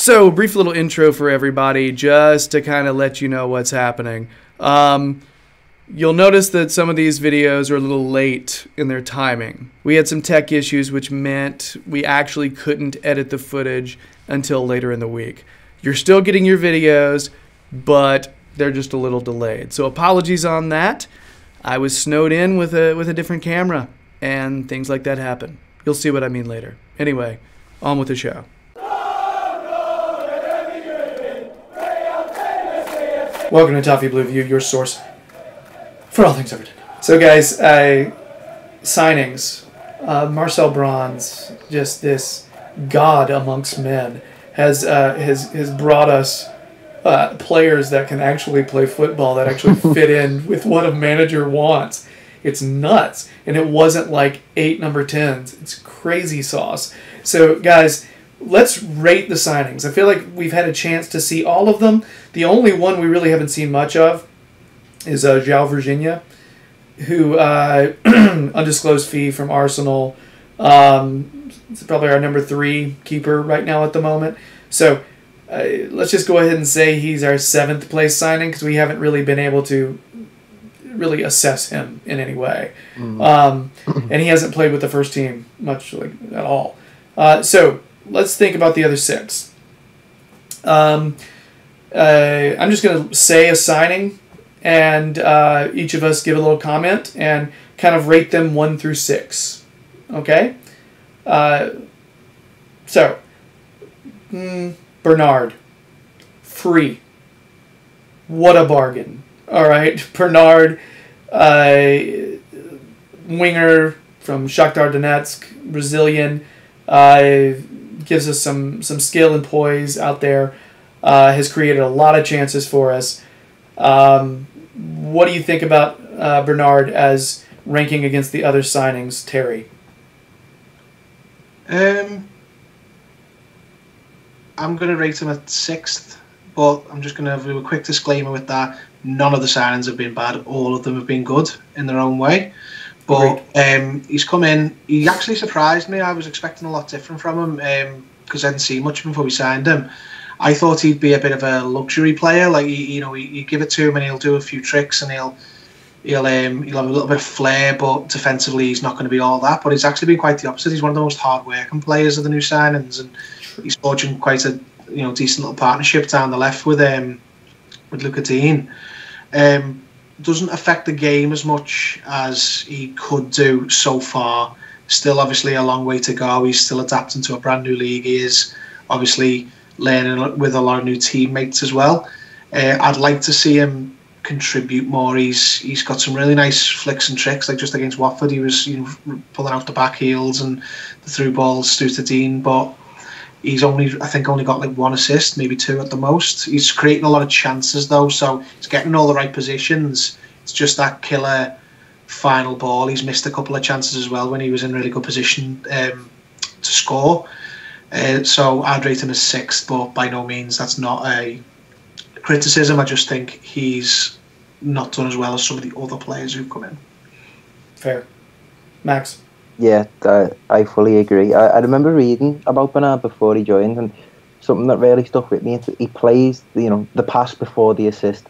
So, brief little intro for everybody, just to kind of let you know what's happening. You'll notice that some of these videos are a little late in their timing. We had some tech issues, which meant we actually couldn't edit the footage until later in the week. You're still getting your videos, but they're just a little delayed. So apologies on that. I was snowed in with a different camera, and things like that happen. You'll see what I mean later. Anyway, on with the show. Welcome to Toffee Blue View, your source for all things Everton. So guys, signings. Marcel Brands, just this god amongst men, has brought us players that can actually play football, that actually fit in with what a manager wants. It's nuts. And it wasn't like 8 number 10s. It's crazy sauce. So guys, let's rate the signings. I feel like we've had a chance to see all of them. The only one we really haven't seen much of is João Virginia, who undisclosed fee from Arsenal. It's probably our number 3 keeper right now at the moment. So let's just go ahead and say he's our 7th place signing because we haven't really been able to really assess him in any way. And he hasn't played with the first team much at all. So let's think about the other 6. I'm just going to say a signing, and each of us give a little comment and kind of rate them 1 through 6. Okay? Bernard. Free. What a bargain. All right? Bernard, winger from Shakhtar Donetsk, Brazilian, gives us some skill and poise out there, has created a lot of chances for us. What do you think about Bernard as ranking against the other signings, Terry? I'm going to rate him at 6th, but I'm just going to do a quick disclaimer with that. None of the signings have been bad. All of them have been good in their own way. But he's come in. He actually surprised me. I was expecting a lot different from him because I didn't see much of him before we signed him. I thought he'd be a bit of a luxury player. Like you give it to him and he'll do a few tricks and he'll have a little bit of flair, but defensively he's not going to be all that. But it's actually been quite the opposite. He's one of the most hard-working players of the new signings, and he's forging quite a decent little partnership down the left with Luca Dean. Doesn't affect the game as much as he could do so far. Still, obviously, a long way to go. He's still adapting to a brand new league. He is obviously learning with a lot of new teammates as well. I'd like to see him contribute more. He's got some really nice flicks and tricks, like just against Watford. He was pulling out the back heels and the through balls through to Dean, but he's only got like 1 assist, maybe 2 at the most. He's creating a lot of chances though, so he's getting in all the right positions. It's just that killer final ball. He's missed a couple of chances as well when he was in really good position to score. So I'd rate him as 6th, but by no means that's not a criticism. I just think he's not done as well as some of the other players who've come in. Fair. Max? Yeah, I fully agree. I remember reading about Bernard before he joined, and something that really stuck with me is that he plays the pass before the assist.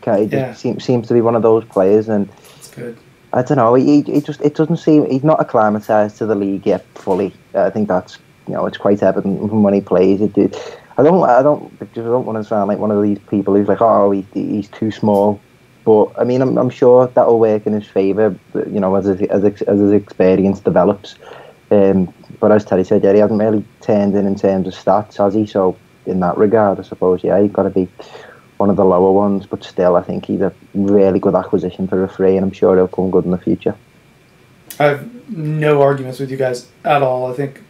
Seems to be one of those players, and that's good. I don't know. It doesn't seem he's not acclimatized to the league yet fully. I think that's it's quite evident from when he plays. I don't want to sound like one of these people who's like, oh, he's too small. But I mean, I'm sure that'll work in his favour, as his experience develops. But as Terry said, he hasn't really turned in terms of stats, has he? So in that regard, I suppose, he's got to be one of the lower ones. But still, I think he's a really good acquisition for a free, and I'm sure he'll come good in the future. I have no arguments with you guys at all. I think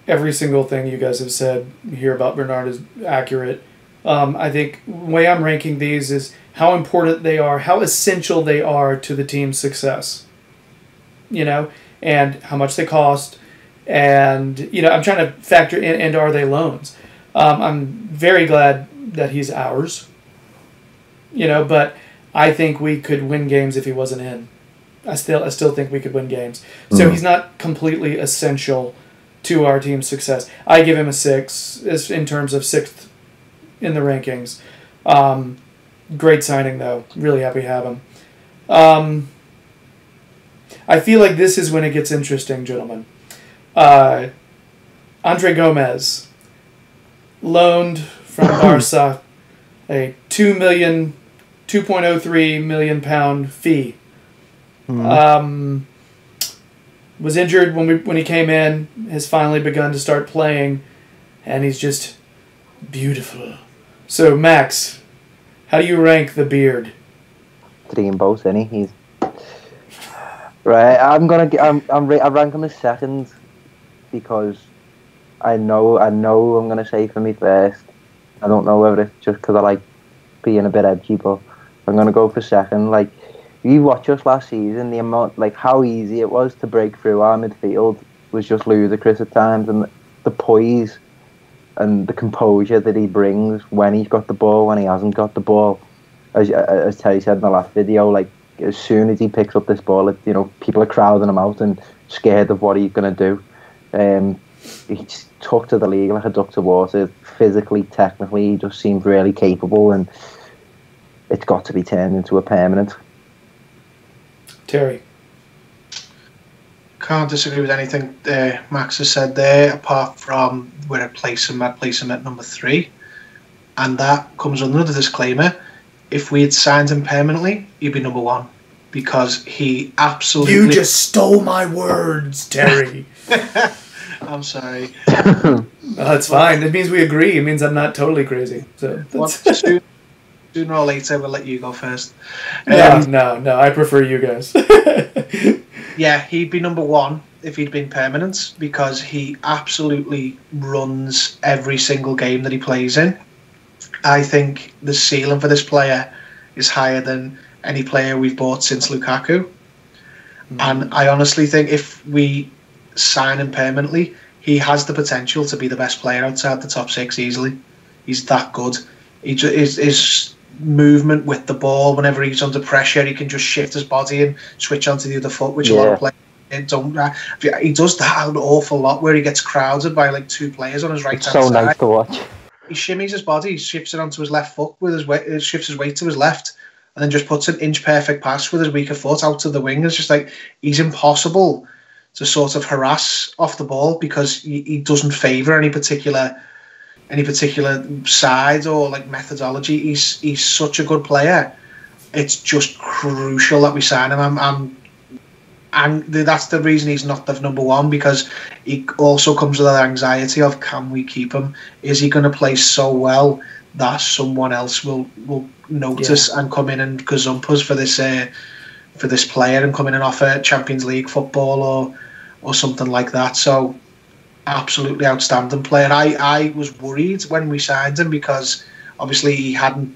every single thing you guys have said here about Bernard is accurate. I think the way I'm ranking these is how important they are, how essential they are to the team's success, and how much they cost. And, I'm trying to factor in, and are they loans? I'm very glad that he's ours, but I think we could win games if he wasn't in. I still think we could win games. So he's not completely essential to our team's success. I give him a 6 in terms of 6th in the rankings. Great signing, though. Really happy to have him. I feel like this is when it gets interesting, gentlemen. Andre Gomez, loaned from Barca, a £2.03 million fee. Was injured when he came in, has finally begun to start playing, and he's just beautiful. So, Max, how do you rank the beard? 3 in both, isn't he? He's right. I rank him as second because I know I'm gonna say for me first. I don't know whether it's just because I like being a bit edgy, but I'm gonna go for second. Like, you watch us last season, the amount, like, how easy it was to break through our midfield was just ludicrous at times, and the poise and the composure that he brings when he's got the ball, when he hasn't got the ball, as Terry said in the last video, like, as soon as he picks up this ball, people are crowding him out and scared of what he's going to do. He's took to the league like a duck to water. Physically, technically, he just seems really capable, and it's got to be turned into a permanent. Terry. Can't disagree with anything Max has said there, apart from where I place him at number 3. And that comes under the disclaimer. If we had signed him permanently, he'd be number 1. Because he absolutely... You just stole my words, Terry. I'm sorry. That's fine. It means we agree. It means I'm not totally crazy. So sooner or later, we'll let you go first. No. I prefer you guys. Yeah, he'd be number 1 if he'd been permanent, because he absolutely runs every single game that he plays in. I think the ceiling for this player is higher than any player we've bought since Lukaku. And I honestly think if we sign him permanently, he has the potential to be the best player outside the top 6 easily. He's that good. His movement with the ball, whenever he's under pressure, he can just shift his body and switch onto the other foot, which a lot of players don't. He does that an awful lot, where he gets crowded by like 2 players on his right hand side. So nice to watch. He shimmies his body, he shifts it onto his left foot with his weight, shifts his weight to his left, and then just puts an inch perfect pass with his weaker foot out to the wing. It's just like, he's impossible to sort of harass off the ball, because he doesn't favour any particular side or like methodology. He's such a good player. It's just crucial that we sign him. And that's the reason he's not the number 1, because he also comes with that anxiety of, can we keep him? Is he going to play so well that someone else will notice and come in and gazump us for this player, and come in and offer Champions League football or something like that? So, absolutely outstanding player. I was worried when we signed him, because obviously he hadn't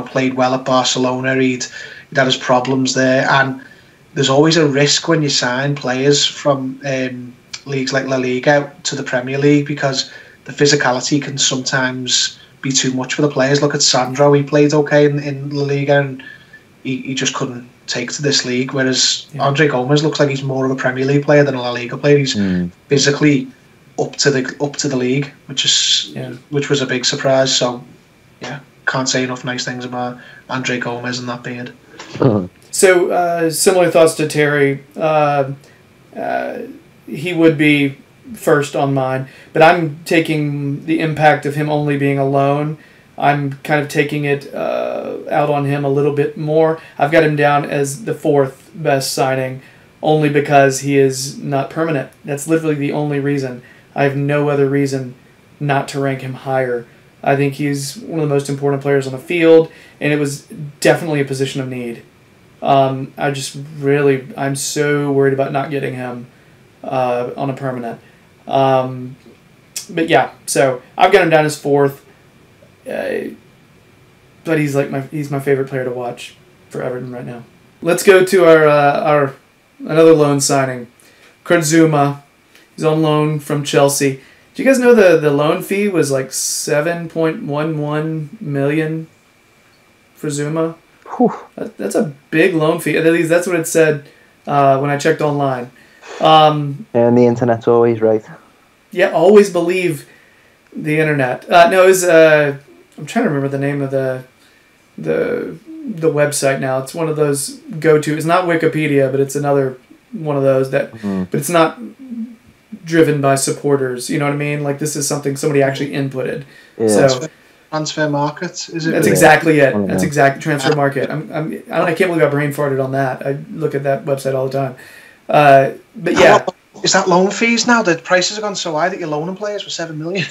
played well at Barcelona. He'd had his problems there, and there's always a risk when you sign players from leagues like La Liga to the Premier League, because the physicality can sometimes be too much for the players. Look at Sandro, he played okay in La Liga, and he just couldn't take to this league, whereas Andre Gomez looks like he's more of a Premier League player than a La Liga player. He's physically up to the league, which was a big surprise. So can't say enough nice things about Andre Gomez and that beard. So similar thoughts to Terry. He would be first on mine, but I'm taking the impact of him only being alone. I'm kind of taking it out on him a little bit more. I've got him down as the 4th best signing, only because he is not permanent. That's literally the only reason. I have no other reason not to rank him higher. I think he's one of the most important players on the field, and it was definitely a position of need. I'm so worried about not getting him on a permanent. But yeah, so I've got him down as 4th. But he's my favorite player to watch for Everton right now. Let's go to our another loan signing, Kurt Zouma. He's on loan from Chelsea. Do you guys know the loan fee was like $7.11 million for Zouma? That's a big loan fee. At least that's what it said when I checked online. And the internet's always right. always believe the internet. No, it was I'm trying to remember the name of the website now. It's one of those go-to. It's not Wikipedia, but it's another one of those that. Mm-hmm. But it's not driven by supporters. You know what I mean? Like this is something somebody actually inputted. Yeah. So transfer market is it? That's exactly it. That's exactly transfer market. I can't believe I brain farted on that. I look at that website all the time. But yeah. Is that loan fees now? The prices have gone so high that you're loaning players for $7 million.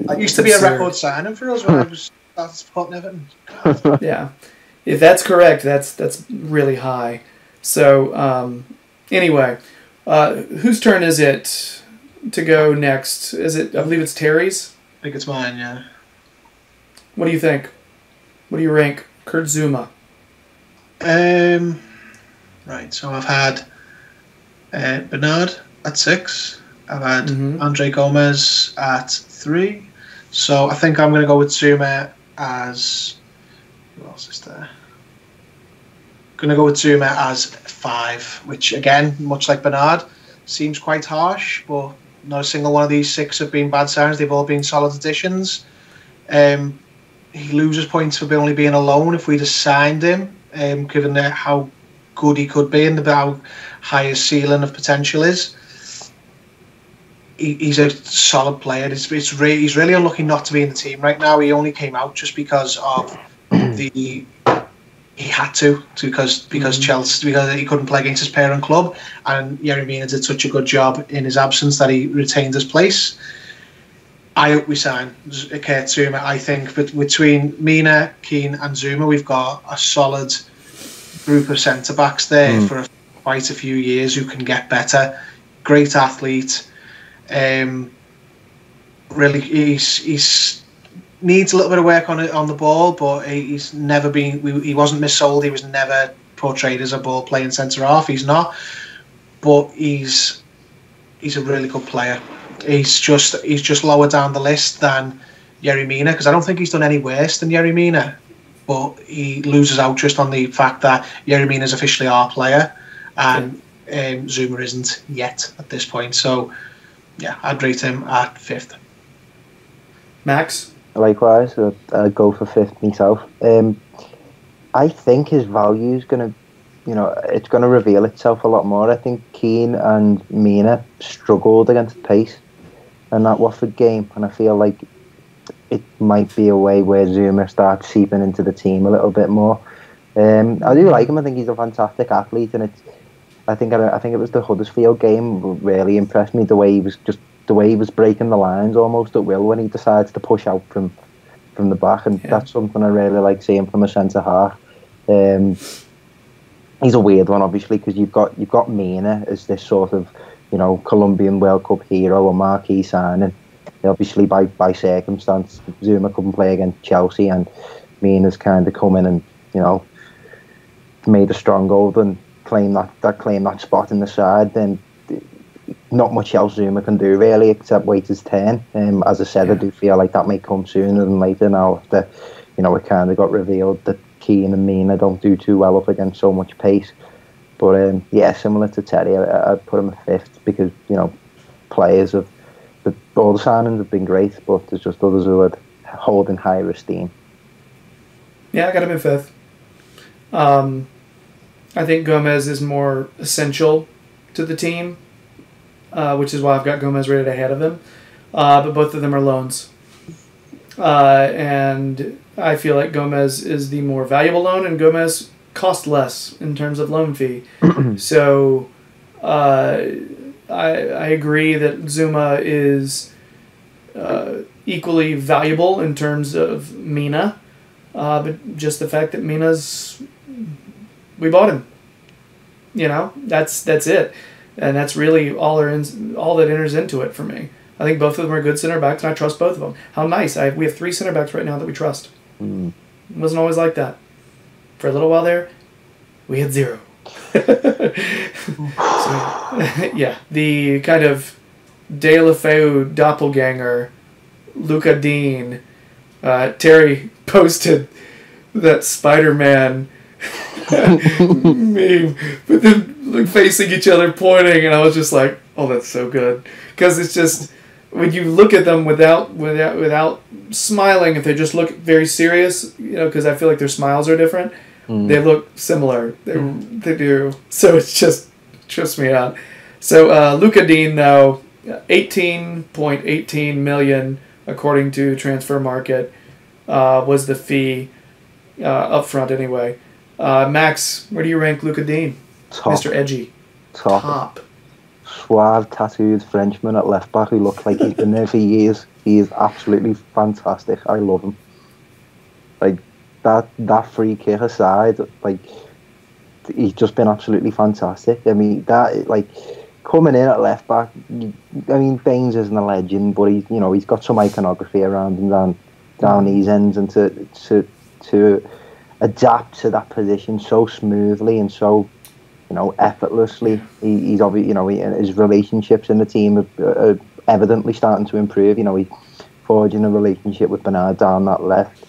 That used to be a record signing for us when I was supporting Everton. Yeah, if that's correct, that's really high. So anyway, whose turn is it to go next? Is it? I believe it's Terry's. I think it's mine. Yeah. What do you think? What do you rank Kurt Zouma? Right. So I've had. Bernard at 6. I've had Andre Gomez at 3. So I think I'm going to go with Zouma as... Who else is there? Going to go with Zouma as 5, which again, much like Bernard, seems quite harsh, but not a single one of these 6 have been bad signings. They've all been solid additions. He loses points for only being a loan if we just signed him, given how good he could be and how high his ceiling of potential is. He's a solid player. He's really unlucky not to be in the team right now. He only came out just because of he had to because Chelsea, because he couldn't play against his parent club, and Yerry Mina did such a good job in his absence that he retained his place. I hope we sign Kurt Zouma. I think between Mina, Keane and Zouma, we've got a solid group of centre backs there for quite a few years who can get better. Great athlete. Really, he's needs a little bit of work on the ball, but he's never been. He wasn't missold. He was never portrayed as a ball playing centre half. He's not, but he's a really good player. He's just lower down the list than Yerry Mina, because I don't think he's done any worse than Yerry Mina. But he loses out just on the fact that Yerry Mina is officially our player, and Zouma isn't yet at this point. So, yeah, I'd rate him at 5th. Max? Likewise, I'd go for 5th myself. I think his value is going to, it's going to reveal itself a lot more. I think Keane and Mina struggled against pace in that Watford game, and I feel like it might be a way where Zouma starts seeping into the team a little bit more. I do like him. I think he's a fantastic athlete, and I think it was the Huddersfield game really impressed me, the way he was breaking the lines almost at will when he decides to push out from the back, and that's something I really like seeing from a centre half. He's a weird one, obviously, because you've got Mina as this sort of Colombian World Cup hero or marquee signing. Obviously, by circumstance, Zouma couldn't play against Chelsea, and Mina's kind of come in and made a stronghold and claim that spot in the side. Then not much else Zouma can do really except wait his turn. As I said, I do feel like that may come sooner than later now after it kind of got revealed that Keane and Mina don't do too well up against so much pace. But similar to Terry, I'd put him at 5th because players of all the signings have been great, but there's just others who I'd hold in higher esteem. Yeah, I got him in 5th. I think Gomez is more essential to the team, which is why I've got Gomez rated ahead of him. But both of them are loans. And I feel like Gomez is the more valuable loan, and Gomez cost less in terms of loan fee. So I agree that Zouma is equally valuable in terms of Mina, but just the fact that we bought him. That's it, and that's really all that enters into it for me. I think both of them are good center backs, and I trust both of them. How nice! We have 3 center backs right now that we trust. It wasn't always like that. For a little while there, we had 0. The kind of Deulofeu doppelganger, Luca Dean. Terry posted that Spider-Man meme with them facing each other, pointing, and I was just like, "Oh, that's so good," because it's just when you look at them without smiling, if they just look very serious, because I feel like their smiles are different, they look similar. They do. So it's just trips me out. So Luca Dean, though, 18.18 million according to Transfer Market was the fee up front anyway. Max, where do you rank Luca Dean? Top. Mr. Edgy. Top. Suave, tattooed Frenchman at left back who looks like he's been there for years. He is absolutely fantastic. I love him. Like that free kick aside, like he's just been absolutely fantastic. I mean coming in at left back. Baines isn't a legend, but he's got some iconography around him down these ends, and to adapt to that position so smoothly and so effortlessly. He's obviously, his relationships in the team are evidently starting to improve. He's forging a relationship with Bernard down that left.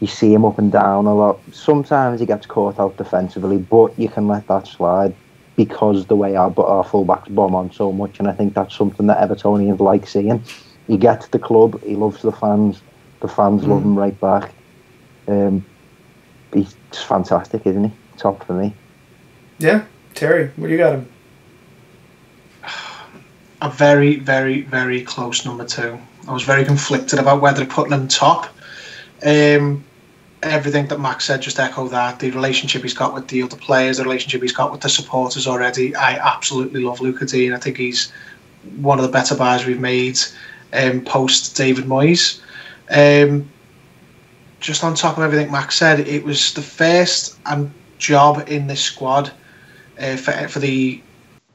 You see him up and down a lot. Sometimes he gets caught out defensively, but you can let that slide because the way our fullbacks bomb on so much, and I think that's something that Evertonians like seeing. He gets the club, he loves the fans love him right back. He's just fantastic, isn't he? Top for me. Yeah. Terry, where do you got him? A very, very, very close number 2. I was very conflicted about whether to put him top. Everything that Max said, just echo that. The relationship he's got with the other players, the relationship he's got with the supporters already. I absolutely love Luca Dean. I think he's one of the better buys we've made post David Moyes. Just on top of everything Max said, it was the first job in this squad for the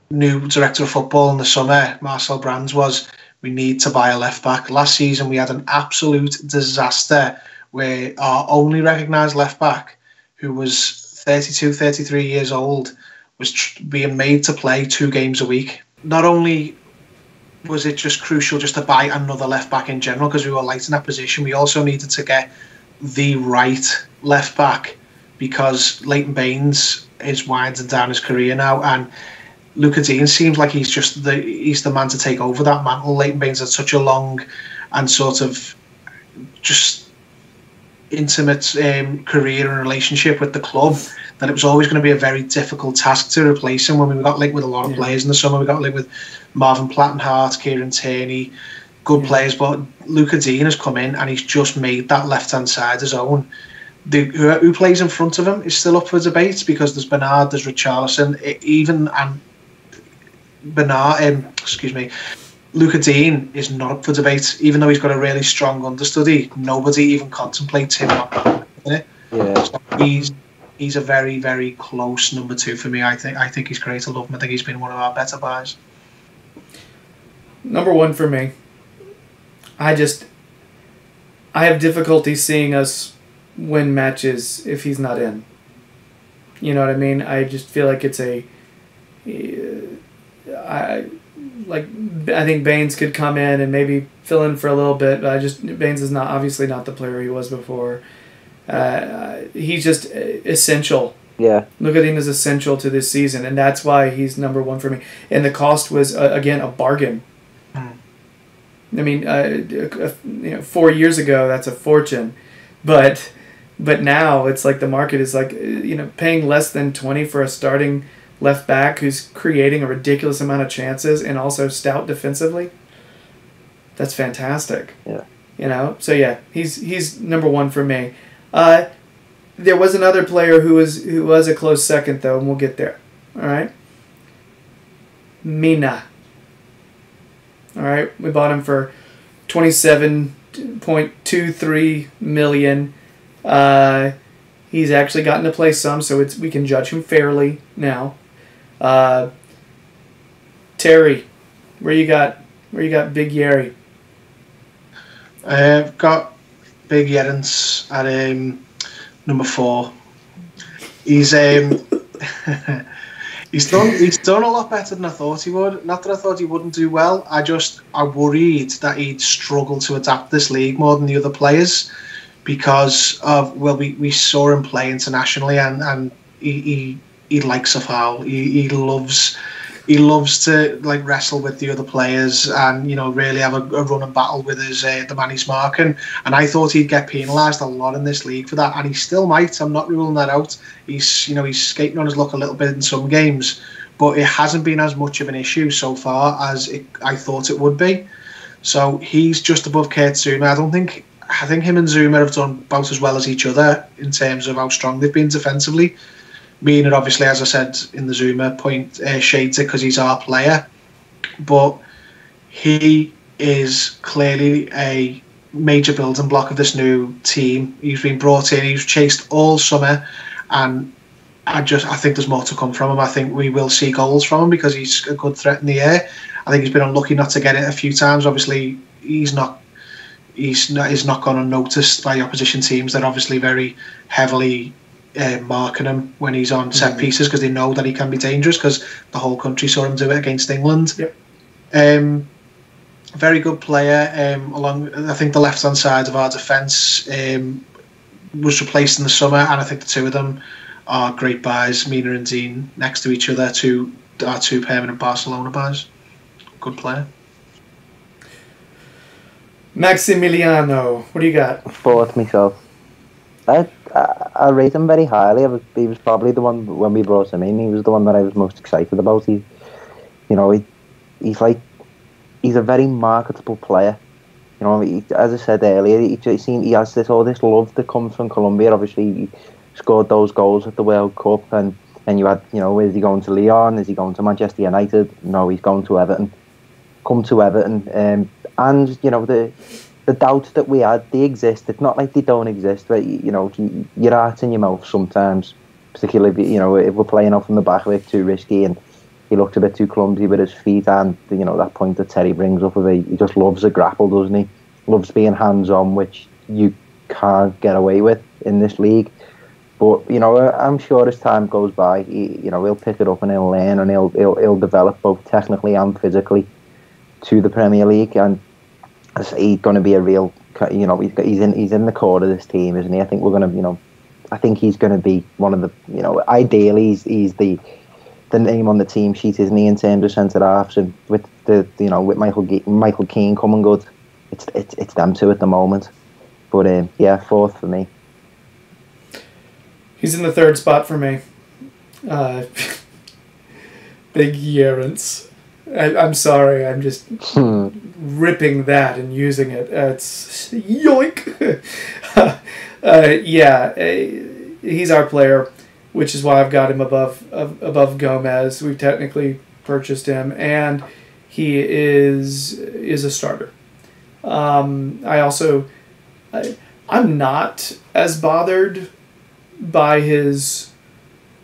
new director of football in the summer, Marcel Brands, was we need to buy a left back. Last season we had an absolute disaster where our only recognised left back, who was 32, 33 years old, was being made to play 2 games a week. Not only was it just crucial just to buy another left back in general because we were light in that position, we also needed to get the right left back because Leighton Baines is winding down his career now, and Luca Dean seems like he's the man to take over that mantle. Leighton Baines had such a long and sort of just intimate career and relationship with the club that it was always going to be a very difficult task to replace him. When we got linked with a lot of players in the summer, we got linked with Marvin Plattenhart, Kieran Tierney, good players, but Luca Dean has come in and he's just made that left-hand side his own. Who plays in front of him is still up for debate because there's Bernard, there's Richarlison, Luca Dean is not up for debate, even though he's got a really strong understudy. Nobody even contemplates him not in it. Yeah. So he's a very, very close number 2 for me. I think he's great. I love him. I think he's been one of our better buys. Number 1 for me. I have difficulty seeing us win matches if he's not in. You know what I mean? I just feel like it's I think Baines could come in and maybe fill in for a little bit, but Baines is obviously not the player he was before. He's just essential. Yeah. Luca Dean is essential to this season, and that's why he's number 1 for me. And the cost was again a bargain. I mean, 4 years ago that's a fortune, but now it's like the market is like paying less than 20 for a starting left back who's creating a ridiculous amount of chances and also stout defensively. That's fantastic. Yeah. So yeah, he's number 1 for me. There was another player who was a close second though, and we'll get there. All right. Mina. All right, we bought him for $27.23 million. He's actually gotten to play some, so we can judge him fairly now. Terry, where you got Big Gerry? I've got Big Yerens at number 4. He's He's done a lot better than I thought he would. Not that I thought he wouldn't do well. I worried that he'd struggle to adapt this league more than the other players because of we saw him play internationally and he likes a foul. He loves he loves to like wrestle with the other players and really have a running battle with his the man he's marking. And I thought he'd get penalised a lot in this league for that, and he still might. I'm not ruling that out. He's skating on his luck a little bit in some games, but it hasn't been as much of an issue so far as I thought it would be. So he's just above Kurt Zouma. I think him and Zouma have done about as well as each other in terms of how strong they've been defensively. Meaning, obviously, as I said in the Zouma point, shades it because he's our player. But he is clearly a major building block of this new team. He's been brought in, he's chased all summer, and I think there's more to come from him. I think we will see goals from him because he's a good threat in the air. I think he's been unlucky not to get it a few times. Obviously, he's not gone unnoticed by opposition teams. They're obviously very heavily marking him when he's on set pieces because they know that he can be dangerous because the whole country saw him do it against England. Yep. Very good player. I think the left hand side of our defence was replaced in the summer, and I think the two of them are great buys. Mina and Dean next to each other, our two permanent Barcelona buys. Good player. Maximiliano, what do you got? Fourth myself. I rate him very highly. He was probably the one when we brought him in. He was the one that I was most excited about. He's a very marketable player. As I said earlier, he has this love that comes from Colombia. Obviously, he scored those goals at the World Cup, and you had, is he going to Lyon? Is he going to Manchester United? No, he's going to Everton. Come to Everton, and the doubts that we had, they exist. It's not like they don't exist, but your heart's in your mouth sometimes, particularly if we're playing off from the back a bit too risky and he looks a bit too clumsy with his feet, and that point that Terry brings up of it, he just loves a grapple, doesn't he? Loves being hands-on, which you can't get away with in this league. But I'm sure as time goes by, he'll pick it up and he'll learn and he'll develop both technically and physically to the Premier League, and he's going to be a real, he's in the core of this team, isn't he? I think we're going to, I think he's going to be one of the, ideally he's the name on the team sheet, isn't he, in terms of centre halves, and with with Michael Keane coming good, it's them two at the moment. But fourth for me. He's in the third spot for me. Big Yerance. I'm sorry, I'm just ripping that and using it. It's yoink. He's our player, which is why I've got him above Gomez. We've technically purchased him, and he is a starter. I'm not as bothered by his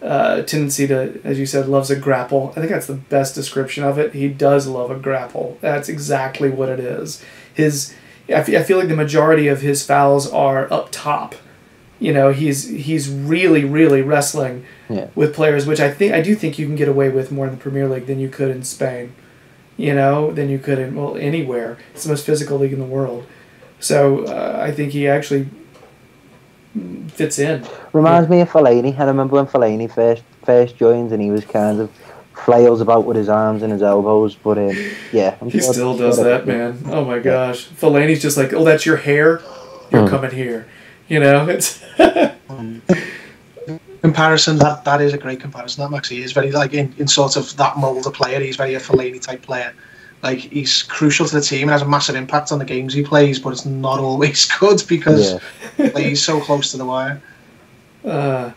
tendency to, as you said, loves a grapple. I think that's the best description of it. He does love a grapple. That's exactly what it is. I feel like the majority of his fouls are up top. He's really, really wrestling with players, which I do think you can get away with more in the Premier League than you could in Spain. Than you could in anywhere. It's the most physical league in the world. So I think he actually fits in. Reminds me of Fellaini. I remember when Fellaini first joined, and he was kind of flails about with his arms and his elbows. But he still does that, man. Oh my gosh, Fellaini's just like, oh, that's your hair. You're coming here. It's comparison. That is a great comparison. That Maxi is very like in sort of that mould of player. He's very a Fellaini type player. Like, he's crucial to the team and has a massive impact on the games he plays, but it's not always good because he's so close to the wire. I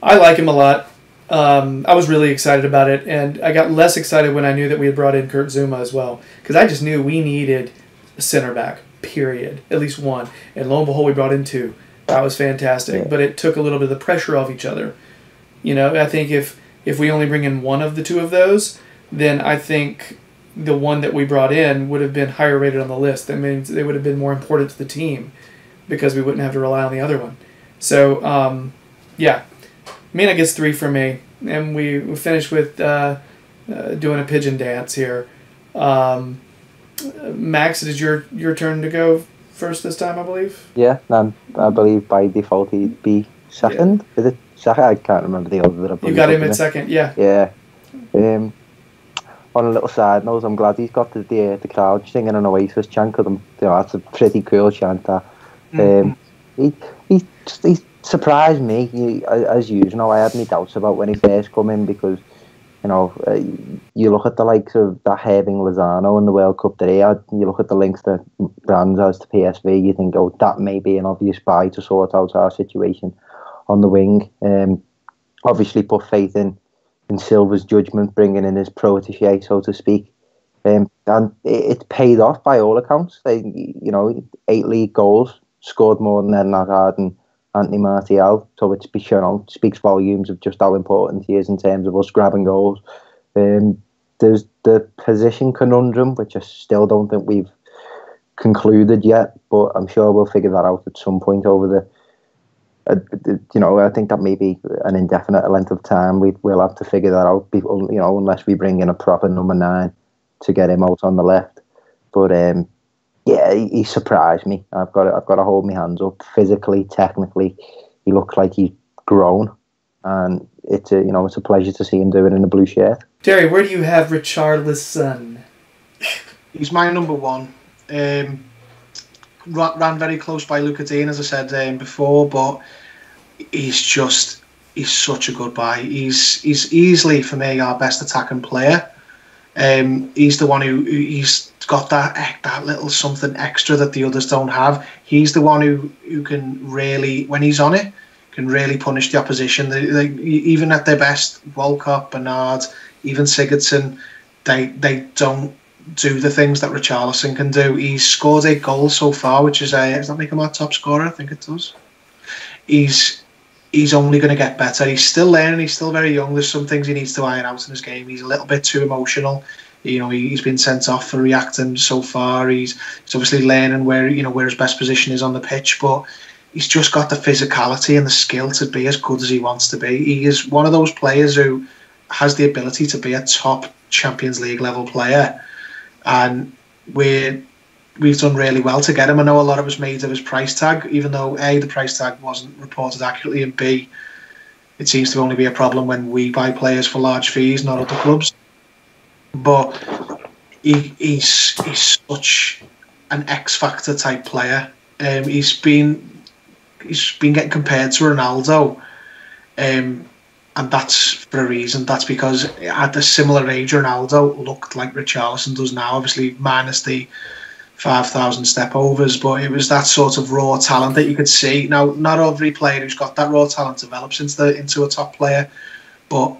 like him a lot. I was really excited about it, and I got less excited when I knew that we had brought in Kurt Zouma as well, because I just knew we needed a center back, period, at least one. And lo and behold, we brought in two. That was fantastic, but it took a little bit of the pressure off each other. I think if we only bring in one of the two of those, then I think the one that we brought in would have been higher rated on the list. That means they would have been more important to the team because we wouldn't have to rely on the other one. So, Mina gets 3 from me. And we finished with doing a pigeon dance here. Max, it is your turn to go first this time, I believe? Yeah, I believe by default he'd be second. Yeah. Is it second? I can't remember the order that I You got him at second, yeah. Yeah. On a little side note, I'm glad he's got the crowd singing an Oasis chant, because that's a pretty cool chant. That he surprised me. As usual, I had my doubts about when he first come in, because you look at the likes of that Irving Lozano in the World Cup that he had. You look at the links that Brands has to PSV. You think, oh, that may be an obvious buy to sort out our situation on the wing. Obviously, put faith in Silva's judgment, bringing in his protege, so to speak. And it's paid off by all accounts. 8 league goals, scored more than Eden Hazard and Anthony Martial. So it speaks volumes of just how important he is in terms of us grabbing goals. There's the position conundrum, which I still don't think we've concluded yet, but I'm sure we'll figure that out at some point over the. I think that may be an indefinite length of time. We'll have to figure that out, unless we bring in a proper number 9 to get him out on the left. But he surprised me. I've got to hold my hands up. Physically, technically, he looks like he's grown, and it's a pleasure to see him do it in a blue shirt. Gerry, where do you have Richarlison? He's my number 1. Ran very close by Luca Dean, as I said before, but he's such a good buy. He's easily, for me, our best attacking player. He's the one he's got that little something extra that the others don't have. He's the one who can really, when he's on it, can really punish the opposition. They even at their best, Walcott, Bernard, even Sigurdsson, they don't do the things that Richarlison can do. He's scored 8 goals so far, which does that make him our top scorer? I think it does. He's only going to get better. He's still learning. He's still very young. There's some things he needs to iron out in his game. He's a little bit too emotional. He's been sent off for reacting so far. He's obviously learning where his best position is on the pitch, but he's just got the physicality and the skill to be as good as he wants to be. He is one of those players who has the ability to be a top Champions League level player. And we've done really well to get him. I know a lot of it was made of his price tag, even though A, the price tag wasn't reported accurately, and B, it seems to only be a problem when we buy players for large fees, not other clubs. But he's such an X-factor type player. He's been getting compared to Ronaldo, and that's for a reason. That's because at a similar age, Ronaldo looked like Richarlison does now, obviously minus the 5,000 step overs, but it was that sort of raw talent that you could see. Now, not every player who's got that raw talent develops into a top player, but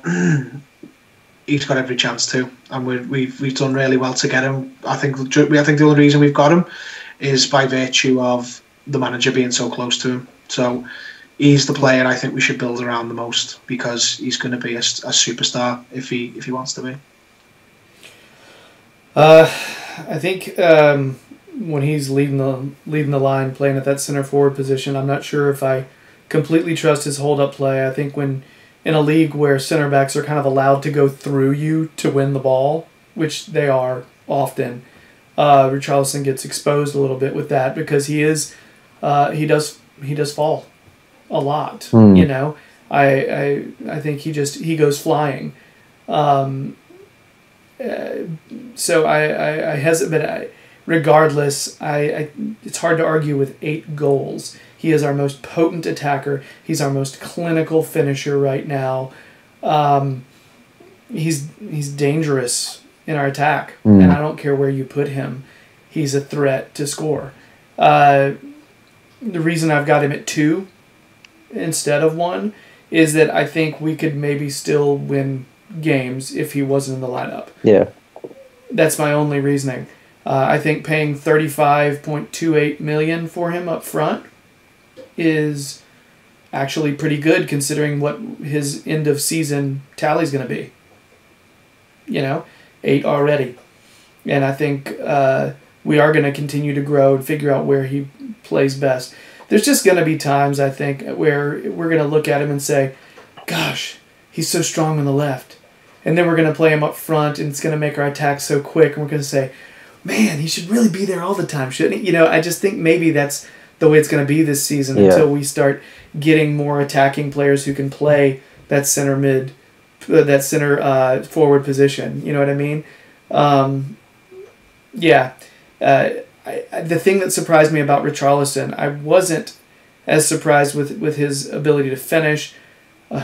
he's got every chance to, and we've done really well to get him. I think the only reason we've got him is by virtue of the manager being so close to him. So he's the player I think we should build around the most, because he's going to be a superstar if he wants to be. I think when he's leading the line, playing at that center forward position, I'm not sure if I completely trust his hold up play. I think when in a league where center backs are kind of allowed to go through you to win the ball, which they are often, Richarlison gets exposed a little bit with that, because he does fall a lot. I think he goes flying. So I hesitate, but regardless, it's hard to argue with 8 goals. He is our most potent attacker. He's our most clinical finisher right now. He's dangerous in our attack, and I don't care where you put him. He's a threat to score. The reason I've got him at 2 instead of 1 is that I think we could maybe still win games if he wasn't in the lineup. Yeah. That's my only reasoning. I think paying $35.28 million for him up front is actually pretty good, considering what his end of season tally is going to be. 8 already. And I think we are going to continue to grow and figure out where he plays best. There's just going to be times, I think, where we're going to look at him and say, gosh, he's so strong on the left. And then we're going to play him up front, and it's going to make our attack so quick, and we're going to say, man, he should really be there all the time, shouldn't he? I just think maybe that's the way it's going to be this season until we start getting more attacking players who can play that center forward position. You know what I mean? The thing that surprised me about Richarlison, I wasn't as surprised with his ability to finish,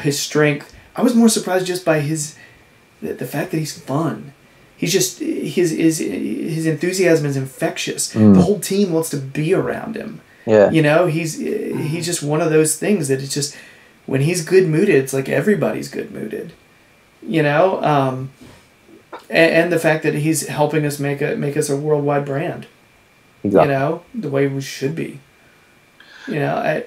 his strength. I was more surprised just by the fact that he's fun. He's just his enthusiasm is infectious. The whole team wants to be around him. Yeah. You know, he's just one of those things that it's just when he's good mooded, it's like everybody's good mooded. You know, and the fact that he's helping us make us a worldwide brand. Exactly. You know, the way we should be. You know,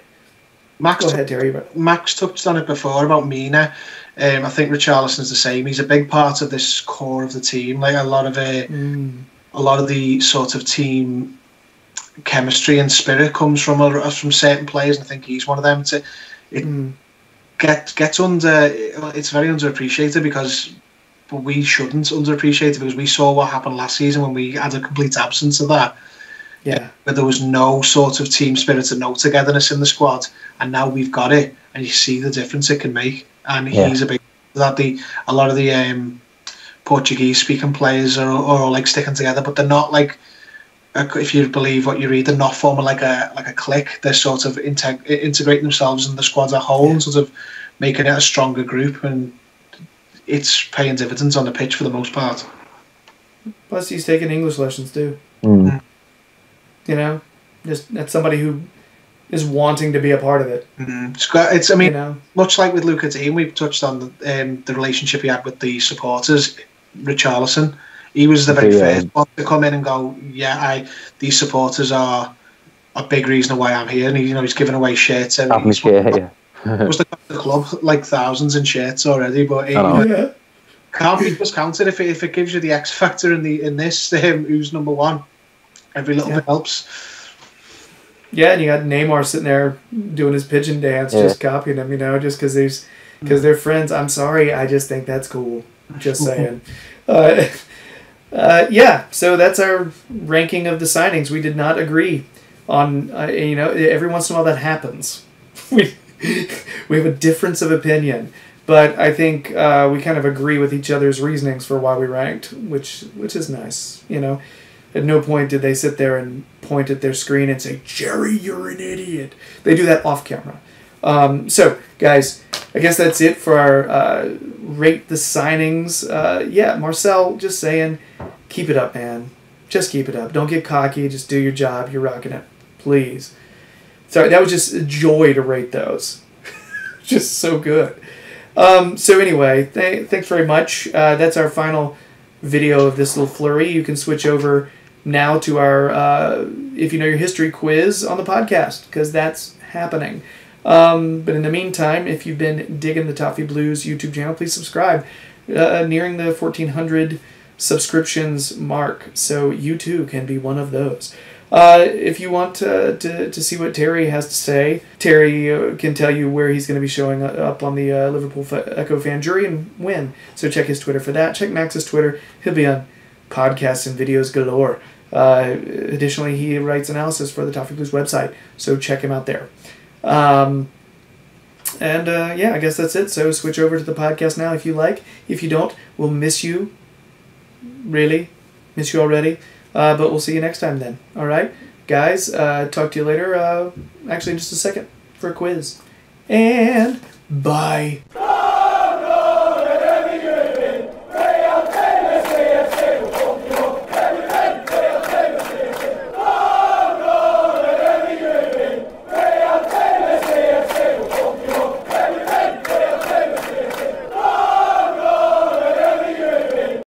go ahead, Terry. Max touched on it before about Mina. I think Richarlison's the same. He's a big part of this core of the team. Like a lot of the sort of team chemistry and spirit comes from certain players, and I think he's one of them. Gets under. It's very underappreciated but we shouldn't underappreciate it because we saw what happened last season when we had a complete absence of that. Yeah, where there was no sort of team spirit and no togetherness in the squad, and now we've got it, and you see the difference it can make. And he's a big that a lot of the Portuguese speaking players are all like sticking together, but they're not like, if you believe what you read, they're not forming like a clique. They're sort of integrating themselves in the squad as a whole, and sort of making it a stronger group, and it's paying dividends on the pitch for the most part. Plus, he's taking English lessons too. You know, just that's somebody who is wanting to be a part of it. It's I mean, much like with Luca Dean, we've touched on the relationship he had with the supporters. Richarlison, he was the very first one to come in and go, these supporters are a big reason why I'm here, and he's giving away shirts. Was the club like thousands in shirts already, but can't be discounted if it gives you the X factor in this. Who's number one? Every little bit helps. Yeah, and you got Neymar sitting there doing his pigeon dance, just copying him, just because they're friends. I'm sorry, I just think that's cool. Just saying. So that's our ranking of the signings. We did not agree on, every once in a while that happens. We have a difference of opinion, but I think we kind of agree with each other's reasonings for why we ranked, which is nice, At no point did they sit there and point at their screen and say, "Gerry, you're an idiot." They do that off camera. So, guys, I guess that's it for our rate the signings. Marcel, just saying, keep it up, man. Just keep it up. Don't get cocky. Just do your job. You're rocking it. Please. Sorry, that was just a joy to rate those. Just so good. So anyway, thanks very much. That's our final video of this little flurry. You can switch over now to our If You Know Your History quiz on the podcast, because that's happening. But in the meantime, if you've been digging the Toffee Blues YouTube channel, please subscribe. Nearing the 1,400 subscriptions mark, so you too can be one of those. If you want to see what Terry has to say, Terry can tell you where he's going to be showing up on the Liverpool Echo fan jury and when. So check his Twitter for that. Check Max's Twitter. He'll be on podcasts and videos galore. Additionally, he writes analysis for the Toffee Blues website, so check him out there. I guess that's it. So switch over to the podcast now if you like. If you don't, we'll miss you. Really? Miss you already? But we'll see you next time then. All right? Guys, talk to you later. Actually, in just a second for a quiz. And bye.